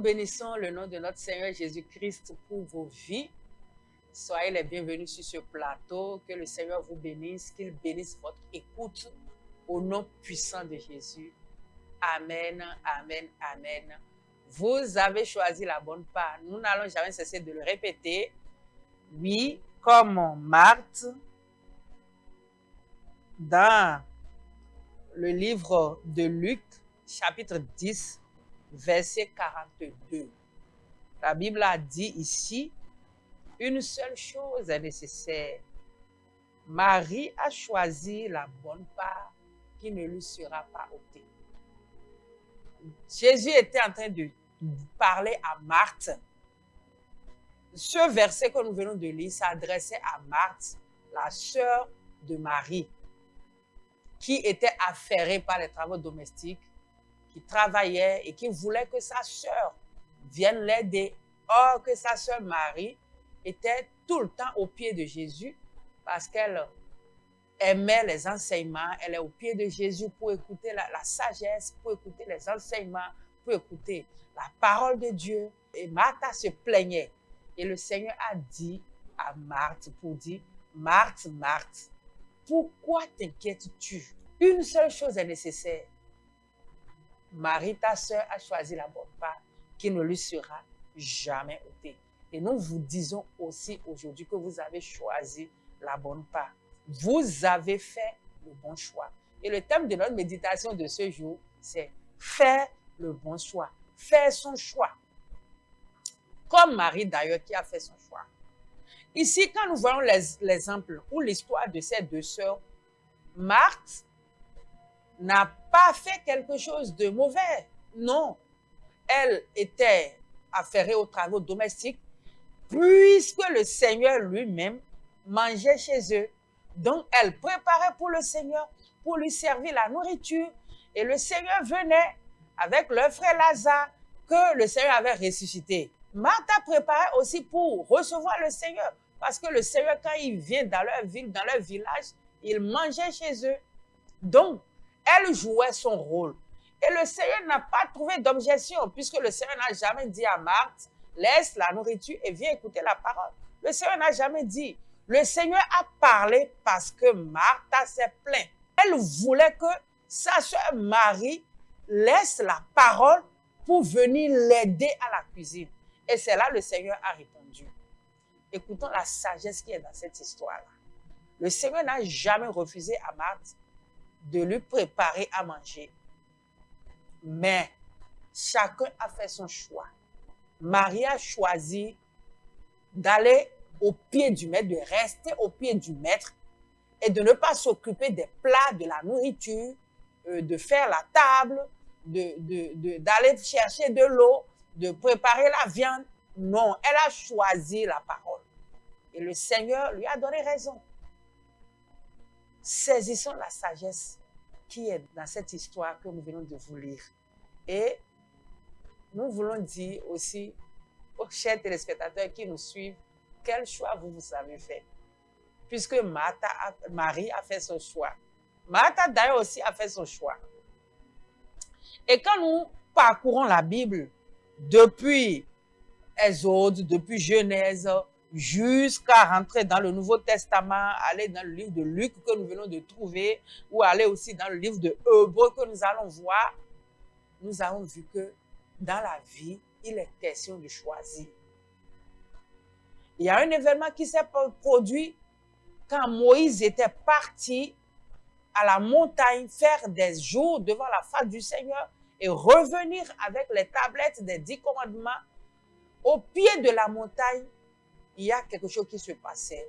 bénissons le nom de notre Seigneur Jésus-Christ pour vos vies. Soyez les bienvenus sur ce plateau. Que le Seigneur vous bénisse, qu'il bénisse votre écoute au nom puissant de Jésus. Amen, amen, amen. Vous avez choisi la bonne part. Nous n'allons jamais cesser de le répéter. Oui, comme Marthe, dans le livre de Luc, chapitre 10, verset 42. La Bible a dit ici, une seule chose est nécessaire. Marie a choisi la bonne part qui ne lui sera pas ôtée. Jésus était en train de parler à Marthe. Ce verset que nous venons de lire s'adressait à Marthe, la sœur de Marie, qui était affairée par les travaux domestiques, qui travaillait et qui voulait que sa sœur vienne l'aider. Or, que sa sœur Marie était tout le temps au pied de Jésus parce qu'elle aimait les enseignements. Elle est au pied de Jésus pour écouter la sagesse, pour écouter les enseignements, pour écouter la parole de Dieu. Et Marthe se plaignait. Et le Seigneur a dit à Marthe pour dire, Marthe, Marthe, pourquoi t'inquiètes-tu? Une seule chose est nécessaire. Marie, ta sœur, a choisi la bonne part qui ne lui sera jamais ôtée. Et nous vous disons aussi aujourd'hui que vous avez choisi la bonne part. Vous avez fait le bon choix. Et le thème de notre méditation de ce jour, c'est faire le bon choix. Faire son choix. Comme Marie d'ailleurs qui a fait son choix. Ici, quand nous voyons l'exemple ou l'histoire de ces deux sœurs, Marthe n'a pas fait quelque chose de mauvais. Non. Elle était affairée aux travaux domestiques puisque le Seigneur lui-même mangeait chez eux. Donc, elle préparait pour le Seigneur, pour lui servir la nourriture. Et le Seigneur venait avec leur frère Lazare que le Seigneur avait ressuscité. Marthe a préparé aussi pour recevoir le Seigneur. Parce que le Seigneur, quand il vient dans leur ville, dans leur village, il mangeait chez eux. Donc, elle jouait son rôle. Et le Seigneur n'a pas trouvé d'objection, puisque le Seigneur n'a jamais dit à Marthe, laisse la nourriture et viens écouter la parole. Le Seigneur n'a jamais dit. Le Seigneur a parlé parce que Marthe s'est plainte. Elle voulait que sa sœur Marie laisse la parole pour venir l'aider à la cuisine. Et c'est là le Seigneur a répondu. Écoutons la sagesse qui est dans cette histoire-là. Le Seigneur n'a jamais refusé à Marthe de lui préparer à manger. Mais chacun a fait son choix. Marie a choisi d'aller au pied du maître, de rester au pied du maître et de ne pas s'occuper des plats, de la nourriture, de faire la table, d'aller chercher de l'eau, de préparer la viande. Non, elle a choisi la parole. Et le Seigneur lui a donné raison. Saisissons la sagesse qui est dans cette histoire que nous venons de vous lire. Et nous voulons dire aussi aux chers téléspectateurs qui nous suivent, quel choix vous avez fait. Puisque Marie a fait son choix. Marthe d'ailleurs aussi a fait son choix. Et quand nous parcourons la Bible, depuis Exode, depuis Genèse, jusqu'à rentrer dans le Nouveau Testament, aller dans le livre de Luc que nous venons de trouver, ou aller aussi dans le livre de Hébreux que nous allons voir, nous avons vu que dans la vie, il est question de choisir. Il y a un événement qui s'est produit quand Moïse était parti à la montagne faire des jours devant la face du Seigneur et revenir avec les tablettes des 10 commandements. Au pied de la montagne, il y a quelque chose qui se passait.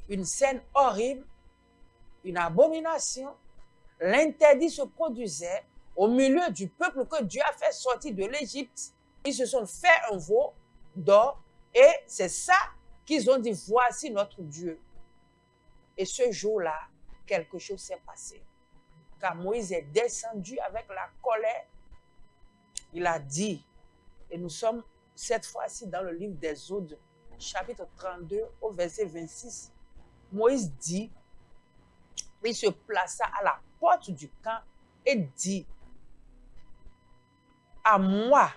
Une scène horrible, une abomination. L'interdit se produisait au milieu du peuple que Dieu a fait sortir de l'Égypte. Ils se sont fait un veau d'or et c'est ça qu'ils ont dit, voici notre Dieu. Et ce jour-là, quelque chose s'est passé. Quand Moïse est descendu avec la colère, il a dit, et nous sommes cette fois-ci dans le livre d'Exode, chapitre 32 au verset 26, Moïse dit, il se plaça à la porte du camp et dit, à moi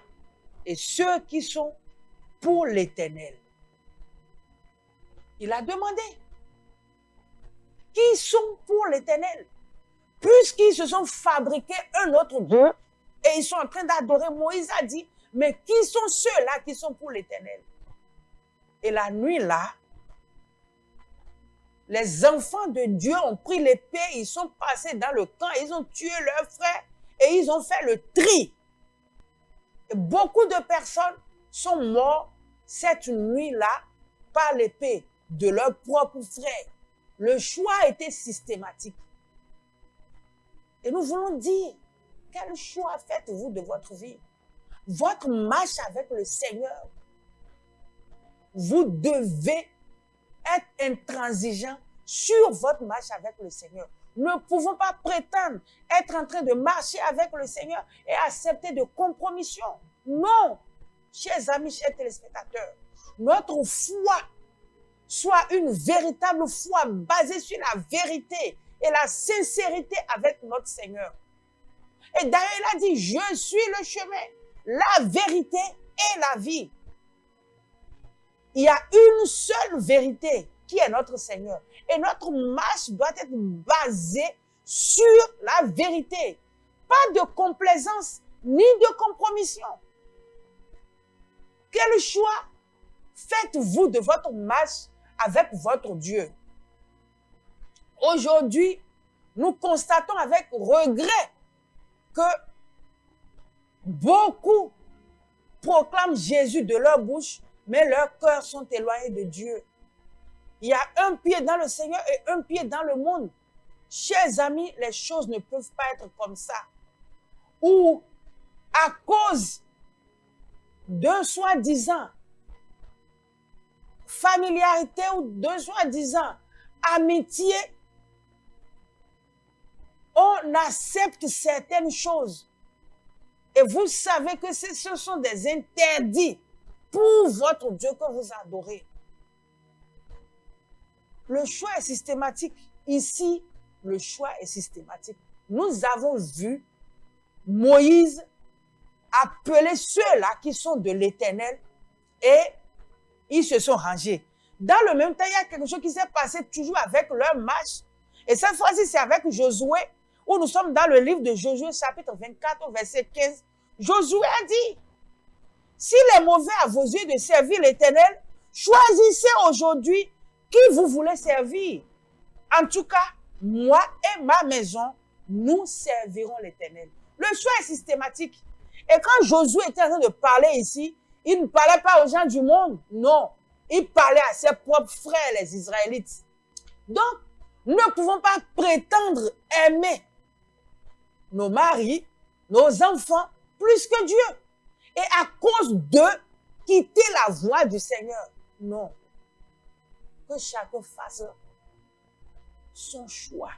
et ceux qui sont pour l'Éternel. Il a demandé. Qui sont pour l'Éternel? Puisqu'ils se sont fabriqués un autre Dieu et ils sont en train d'adorer, Moïse a dit, mais qui sont ceux-là qui sont pour l'Éternel? Et la nuit là, les enfants de Dieu ont pris l'épée, ils sont passés dans le camp, ils ont tué leurs frères et ils ont fait le tri. Et beaucoup de personnes sont mortes cette nuit-là par l'épée de leurs propres frères. Le choix était systématique. Et nous voulons dire, quel choix faites-vous de votre vie? Votre marche avec le Seigneur. Vous devez être intransigeant sur votre marche avec le Seigneur. Nous ne pouvons pas prétendre être en train de marcher avec le Seigneur et accepter de compromissions. Non, chers amis, chers téléspectateurs, notre foi soit une véritable foi basée sur la vérité et la sincérité avec notre Seigneur. Et d'ailleurs, il a dit, je suis le chemin, la vérité et la vie. Il y a une seule vérité qui est notre Seigneur. Et notre marche doit être basée sur la vérité. Pas de complaisance ni de compromission. Quel choix faites-vous de votre marche avec votre Dieu? Aujourd'hui, nous constatons avec regret que beaucoup proclament Jésus de leur bouche, mais leurs cœurs sont éloignés de Dieu. Il y a un pied dans le Seigneur et un pied dans le monde. Chers amis, les choses ne peuvent pas être comme ça. Ou à cause d'un soi-disant familiarité ou d'un soi-disant amitié, on accepte certaines choses. Et vous savez que ce sont des interdits pour votre Dieu que vous adorez. Le choix est systématique. Ici, le choix est systématique. Nous avons vu Moïse appeler ceux-là qui sont de l'Éternel et ils se sont rangés. Dans le même temps, il y a quelque chose qui s'est passé toujours avec leur marche. Et cette fois-ci, c'est avec Josué, où nous sommes dans le livre de Josué, chapitre 24, verset 15. Josué a dit, s'il est mauvais à vos yeux de servir l'Éternel, choisissez aujourd'hui qui vous voulez servir. En tout cas, moi et ma maison, nous servirons l'Éternel. Le choix est systématique. Et quand Josué était en train de parler ici, il ne parlait pas aux gens du monde, non. Il parlait à ses propres frères, les Israélites. Donc, nous ne pouvons pas prétendre aimer nos maris, nos enfants, plus que Dieu. Et à cause d'eux, quitter la voie du Seigneur. Non. Que chacun fasse son choix.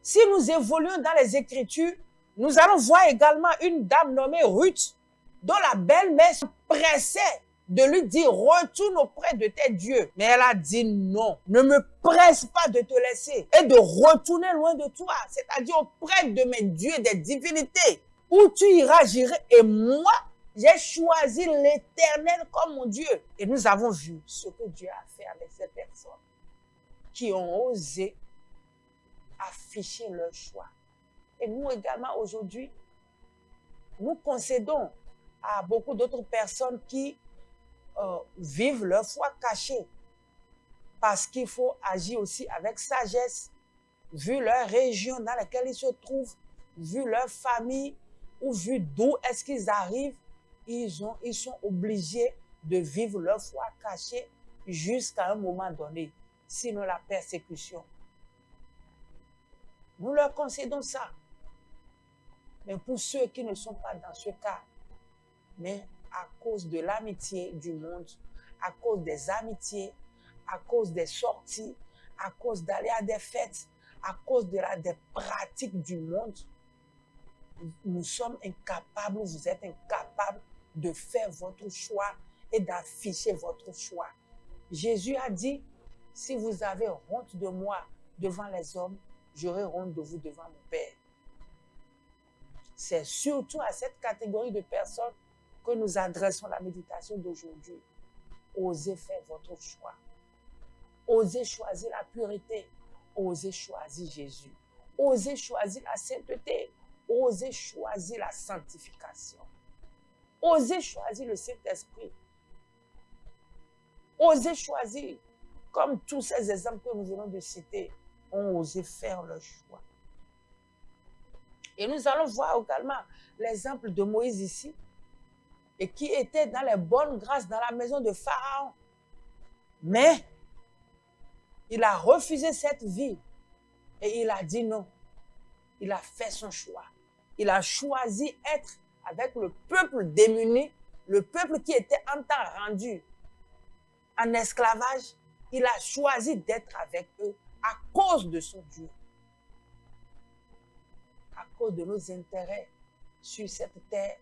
Si nous évoluons dans les Écritures, nous allons voir également une dame nommée Ruth, dont la belle-mère se pressait de lui dire « Retourne auprès de tes dieux ». Mais elle a dit « Non, ne me presse pas de te laisser et de retourner loin de toi, c'est-à-dire auprès de mes dieux, des divinités. Où tu iras, j'irai. Et moi, j'ai choisi l'Éternel comme mon Dieu. » Et nous avons vu ce que Dieu a fait avec ces personnes qui ont osé afficher leur choix. Et nous également aujourd'hui, nous concédons à beaucoup d'autres personnes qui vivent leur foi cachée. Parce qu'il faut agir aussi avec sagesse, vu leur région dans laquelle ils se trouvent, vu leur famille, ou vu d'où est-ce qu'ils arrivent, ils sont obligés de vivre leur foi cachée jusqu'à un moment donné, sinon la persécution. Nous leur concédons ça. Mais pour ceux qui ne sont pas dans ce cas, mais à cause de l'amitié du monde, à cause des amitiés, à cause des sorties, à cause d'aller à des fêtes, à cause des pratiques du monde, nous sommes incapables, vous êtes incapables de faire votre choix et d'afficher votre choix. Jésus a dit, si vous avez honte de moi devant les hommes, j'aurai honte de vous devant mon Père. C'est surtout à cette catégorie de personnes que nous adressons la méditation d'aujourd'hui, osez faire votre choix. Osez choisir la pureté. Osez choisir Jésus. Osez choisir la sainteté. Osez choisir la sanctification. Osez choisir le Saint-Esprit. Osez choisir, comme tous ces exemples que nous venons de citer, ont osé faire leur choix. Et nous allons voir également l'exemple de Moïse ici, et qui était dans les bonnes grâces dans la maison de Pharaon. Mais il a refusé cette vie et il a dit non. Il a fait son choix. Il a choisi être avec le peuple démuni, le peuple qui était en temps rendu en esclavage. Il a choisi d'être avec eux à cause de son Dieu. À cause de nos intérêts sur cette terre,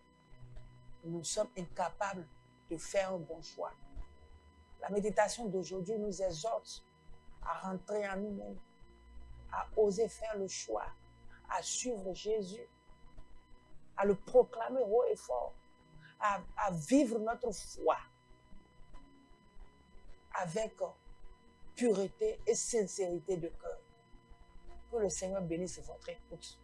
nous sommes incapables de faire un bon choix. La méditation d'aujourd'hui nous exhorte à rentrer en nous-mêmes, à oser faire le choix, à suivre Jésus, à le proclamer haut et fort, à vivre notre foi avec pureté et sincérité de cœur. Que le Seigneur bénisse votre écoute.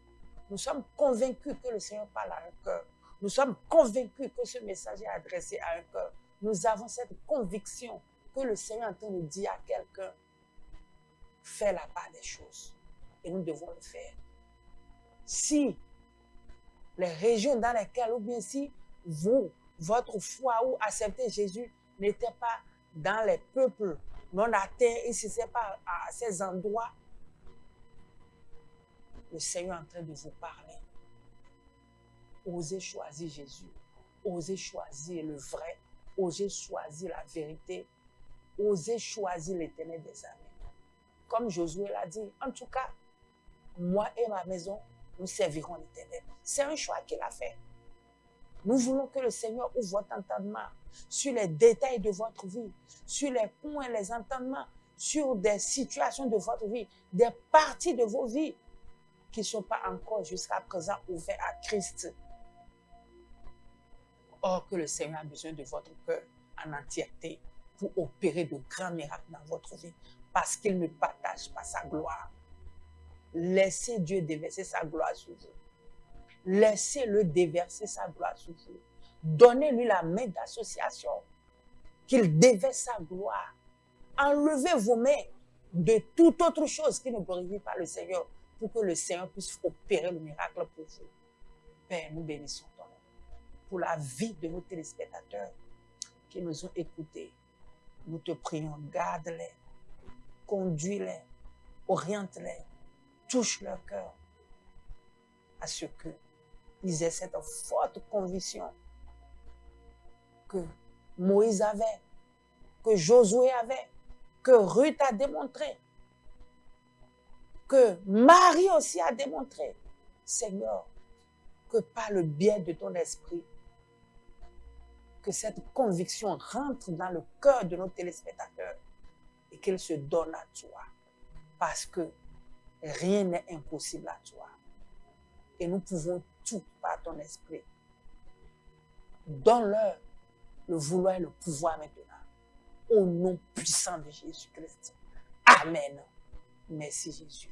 Nous sommes convaincus que le Seigneur parle à un cœur. Nous sommes convaincus que ce message est adressé à un cœur. Nous avons cette conviction que le Seigneur est en train de dire à quelqu'un, fais la part des choses. Et nous devons le faire. Si les régions dans lesquelles, ou bien si vous, votre foi ou accepter Jésus n'était pas dans les peuples non atteints, et si ce n'est pas à ces endroits, le Seigneur est en train de vous parler. Osez choisir Jésus. Osez choisir le vrai. Osez choisir la vérité. Osez choisir l'Éternel des armées. Comme Josué l'a dit, en tout cas, moi et ma maison, nous servirons l'Éternel. C'est un choix qu'il a fait. Nous voulons que le Seigneur ouvre votre entendement sur les détails de votre vie, sur les points, les entendements, sur des situations de votre vie, des parties de vos vies qui ne sont pas encore jusqu'à présent ouvertes à Christ. Or que le Seigneur a besoin de votre cœur en entièreté pour opérer de grands miracles dans votre vie, parce qu'il ne partage pas sa gloire. Laissez Dieu déverser sa gloire sur vous. Laissez-le déverser sa gloire sur vous. Donnez-lui la main d'association, qu'il déverse sa gloire. Enlevez vos mains de toute autre chose qui ne glorifie pas le Seigneur, pour que le Seigneur puisse opérer le miracle pour vous. Père, nous bénissons ton nom pour la vie de nos téléspectateurs qui nous ont écoutés. Nous te prions, garde-les, conduis-les, oriente-les, touche leur cœur à ce qu'ils aient cette forte conviction que Moïse avait, que Josué avait, que Ruth a démontré, que Marie aussi a démontré, Seigneur, que par le biais de ton esprit, que cette conviction rentre dans le cœur de nos téléspectateurs et qu'elle se donne à toi, parce que rien n'est impossible à toi. Et nous pouvons tout par ton esprit. Donne-leur le vouloir et le pouvoir maintenant, au nom puissant de Jésus-Christ. Amen. Merci Jésus.